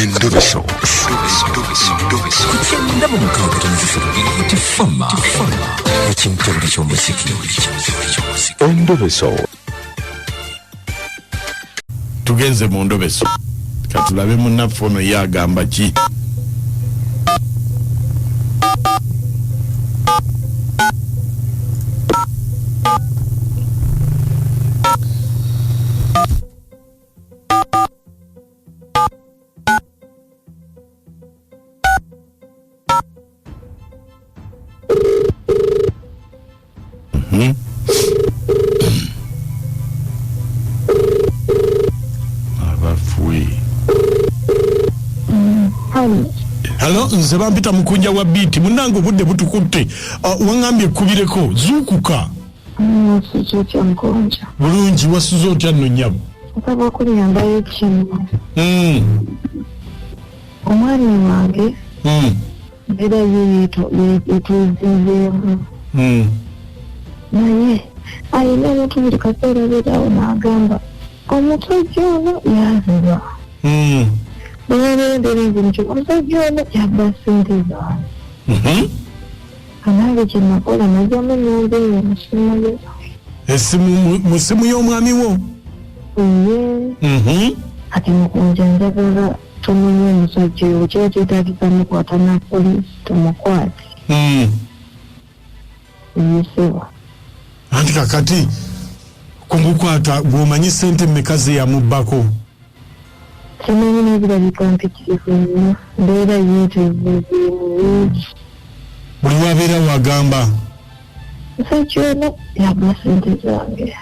Endobeso. Kugenda mu mukaaga tifama ekintu buli ky'omuziki. Endobeso. Tugenze mu ndobeso katulabe munnaffe ono ye agamba ki. Hello, nze bampita mukunja wa biti munango budde butukutte wangambye kubireko zukuka Sijja mkonja. Bulungi wasuzo otya nno nnyabo. Nsaba okunyambayo ekimu. Omwana wange era yetuzizeemu. Naye ayina ebintu buli kaseera beerawo n'agamba omusajja ono yazibwa. Bwebeerendera nti omusajja ono yabba ssente zange. Anange kye nakola najjamu ennyumba eyo musimu musimu y'omwami wo. Ati mukunja njagala tumunye omusajja oyo kyo kyetaagisa mukwata na poliisi tumukwate. Yeseba. Anti kakati kumukwata bw'omanyi ssente mmeka ze yamubbako. Simanyi n'ebirabika mpitirivu nnyo mbeera yeeteezeezeemu. Buli wabeera wagamba musajja ono yabba ssente zange.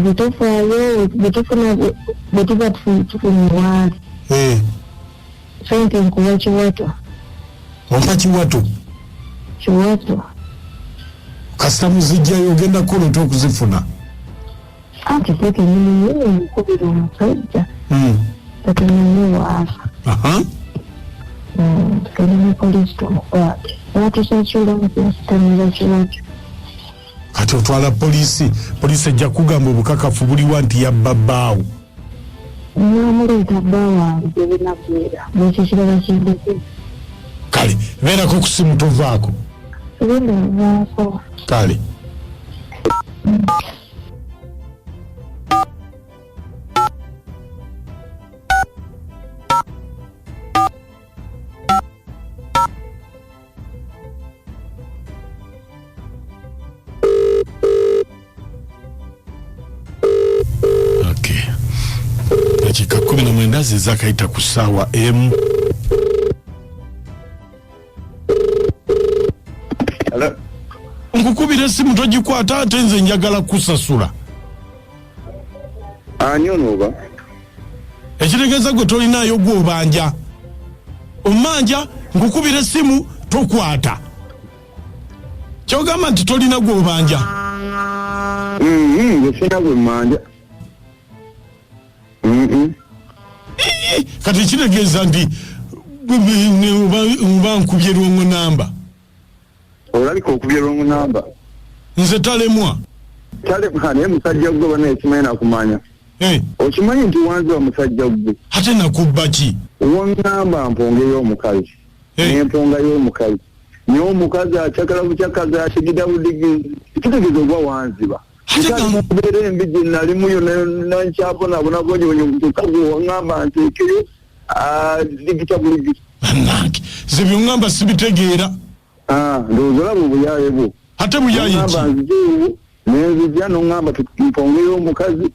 Bwetufaayo bwetufuna bwe tuba tufunibwali ssente nkuwa kiwato. Ompa kiwato? Kiwato. Kasita muzijjayo ogenda kukola otya okuzifuna? Anti seke nyini mukubira omusajja tatumanye waafa. Tugenda mu poliisi tumukwate. Batusakira mukusitamira kiwato. Kati otwala poliisi ejja kugamba obukakafu buliwa nti yabba bbaawo. Namuleeta bba wange gye binaggwera bwekyo kirala kindeke. Kale beerako ku simu tovaako. Sigenda nvaako. Kale. Dakika 19 zizakayita ku ssaawa emu. Hello. Nkukubira essimu togikwata ate nze njagala kusasula. Ani onooba? Ekitegeeza gwe tolinaayo gw'obanja. Omanja nkukubira essimu tokwata. Kyogamba nti tolina gw'obanja. Nze sina gwe mmanja. Kati kitegeeza nti oba nkubye lwongo namba. Olabika okubye lwongo namba. Nze talemwa. Talemwa naye musajja gwe bana ekimanyi nakumanya. Okimanyi nti wanziba musajja gwe. Ate nakubba ki? Wangamba mpongeyo omukazi. Nempongayo omukazi. Naye omukazi akyakala bukyakazi atigida budigizi. Kitegeeza oba wanziba. Mubeera embi gye nalimuyo nankyabonabona bonyonyomukazi wangamba nteekeyo digita buligita. Bannange ze byongamba sibitegeera. Ndowooza olaba obuyaye bwo. Ate buyaye ki? Ngamba nzizeewo nenzija nongamba mpongeyo omukazi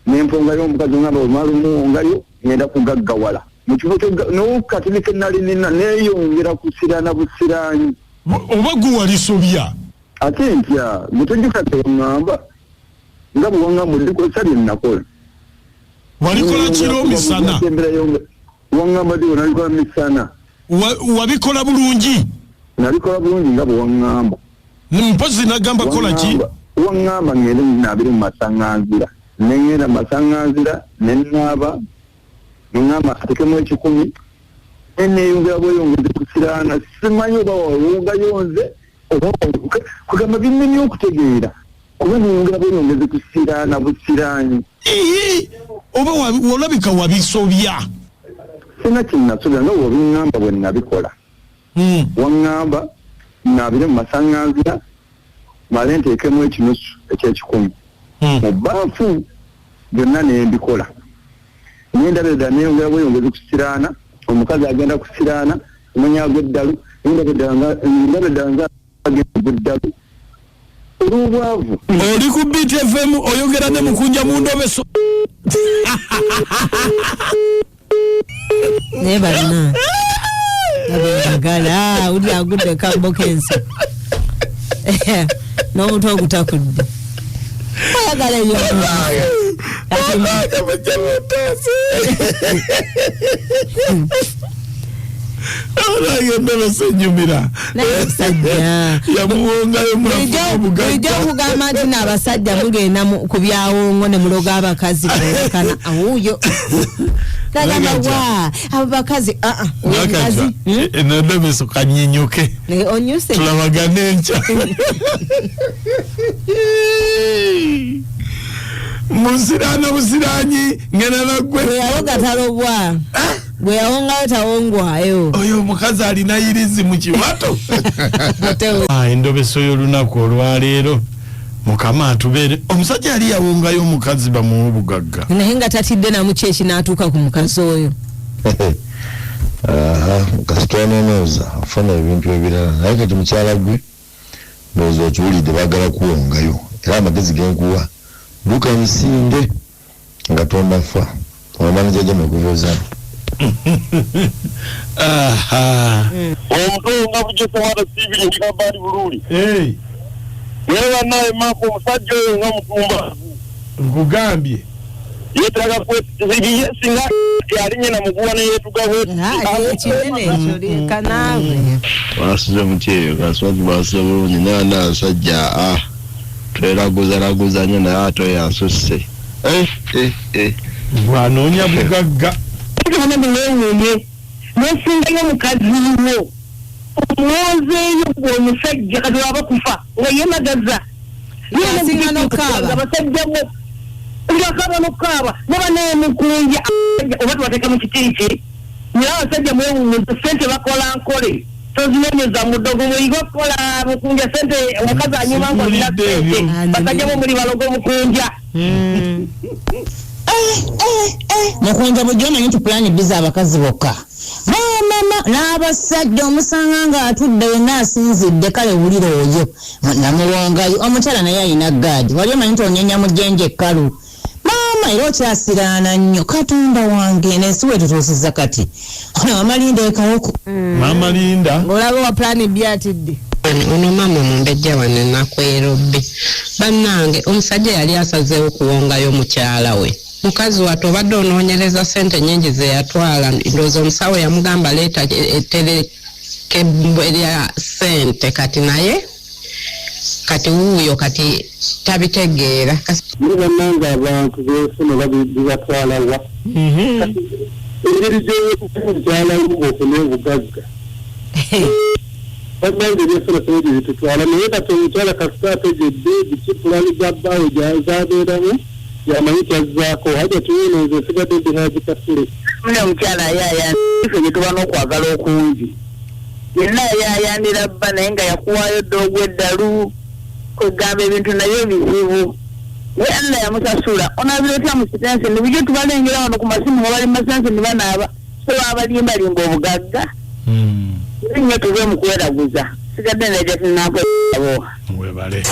nempongayo omukazi ngamba omala omuwongayo ngenda kugaggawala mu kibo n'okatini ke nali nina neeyongera kusirana busiranyi. Oba gwe wali sobya? Ate ntya mutegekate ngamba nga bwe wangamba olikosa bye nnakola. Walikola kiro misana? Wangamba ndi nalikola misana. Wabikola bulungi? Nalikola bulungi nga bwe wangamba. Mpozi nagamba kola ki? Wangamba ngende nabiri mu masaŋŋanzira. Nengenda masaŋŋanzira nennaaba nengamba atekemu ekikumi neeyongera bweyongeze kusiraana simanyi oba wawungayonze oba kugamba binnemye okutegeera kuba nongera bweyongeze kusiraana busiraanyi oba olabika wabisobya sina kinnasobya nga wobiŋŋamba bwe nabikola waŋŋamba naabire mu masaŋŋanzira male nteekemu ekinusu ekyekikumi mu bbaafu byonna nembikola nendabedda neyongera bweyongeze kusiraana omukazi agenda kusiraana omanya gw'eddalu ndabedda nga agenda gw'eddalu olw'obwavu oli ku BTFM oyogera ne mukunja mu ndobeso ne balina abagala uli agudde kambokensi n'omuntu ogutakudde ayagala senyumira yamuwongayo bulijjo okugamba nti n'abasajja mugenda ku byawongo ne muloga abakazi kana awuyo kagamba wa abo bakazi omukazi endobeso kanyinyuke onyuse tulabagana enkya musiraana busiranyi ngena nagwe bweyawoga talobwa bweyawongayo tawongwayo oyo omukazi alina irizi mu kiwato endobeso y'olunaku olwaleero mukama atubeere omusajja yali yawongayo omukazi bamuwa obugagga naye nga tatidde namukyeki n'atuuka ku mukazi oyo kasitula nenooza afuna ebintu ebirala naye kati mukyala gwe ndowooza okiwulidde baagala kuwongayo era amagezi genkuwa duka emisinde nga tondafa omwana jajja mukuvoza omuto nga bujjeko wala sibiri ndikamba ali bululi yewa naye mako omusajja oyo nga mutumba nkugambye yetaaga kwesiye singa yalinye na muguwa ne yetuga kinene ekyo leka naawe basuze mutyeyo kaswaki basuze bulungi nana asajja tweraguza nnyo naye ate yansusse bwanoonya bugagga bana mulewuye nosingayo mukazi wo omwozeeyo omusajja kati waba kufa nga yemagaza yasinga n'okaaba abasajja bo ngakaba n'okaaba naba nemukunja oba tubateeka mu kitiiki naye abasajja mwewuuza sente bakola nkole tozinyonyeza mudogo mweyiga okukola mukunja sente omukazi anyuma ng'olina sente basajja bo muli balogo mukunja mukunja bujjo omanyi nti pulani biza abakazi bokka mama n'abasajja omusanga nga atudde wenna asinzidde kale wulira oyo namuwongayo omukyala naye alina gaadi wali omanyi nti onyenya mujjenje ekkalu mama era okyasiraana nnyo katonda wange nensi wetutuusiza kati mama Linda ekawoko mama Linda olaba wa pulani byatidde ono mama mumbejja wane nakwerobbe bannange omusajja yali asazeewo kuwongayo mukyala we mukazi wattu obadde onoonyereza sente nnyingi ze yatwala ndowooza omusawo yamugamba leeta etterekebwe lya sente kati naye kati wuuyo kati tabitegeera bannange abantu beefuna bibatwala wa engeri gyomukyala ofune obugagga bannange byefuna sente bitutwala naye kati omukyala kasita ategedde bikipulani gya bbaawe gyazabeeramu yamanyi kyazzaako haja tuwinooza esigadde ndihagikasule muna omukyala ayayandira ife gye tuba n'okwagala okungi yenna yayayandira bba naye nga yakuwaayo dde ogw'eddalu kwegamba ebintu nabyo bizibu ye alla yamusasula onaabira otya mu sitensi ni bujjo tubalengera wano ku masimu nga bali masensi ni banaaba so babalimbalimba obugagga nnyo tuve mu kweraguza sigadde ndaja tinaakwebo webale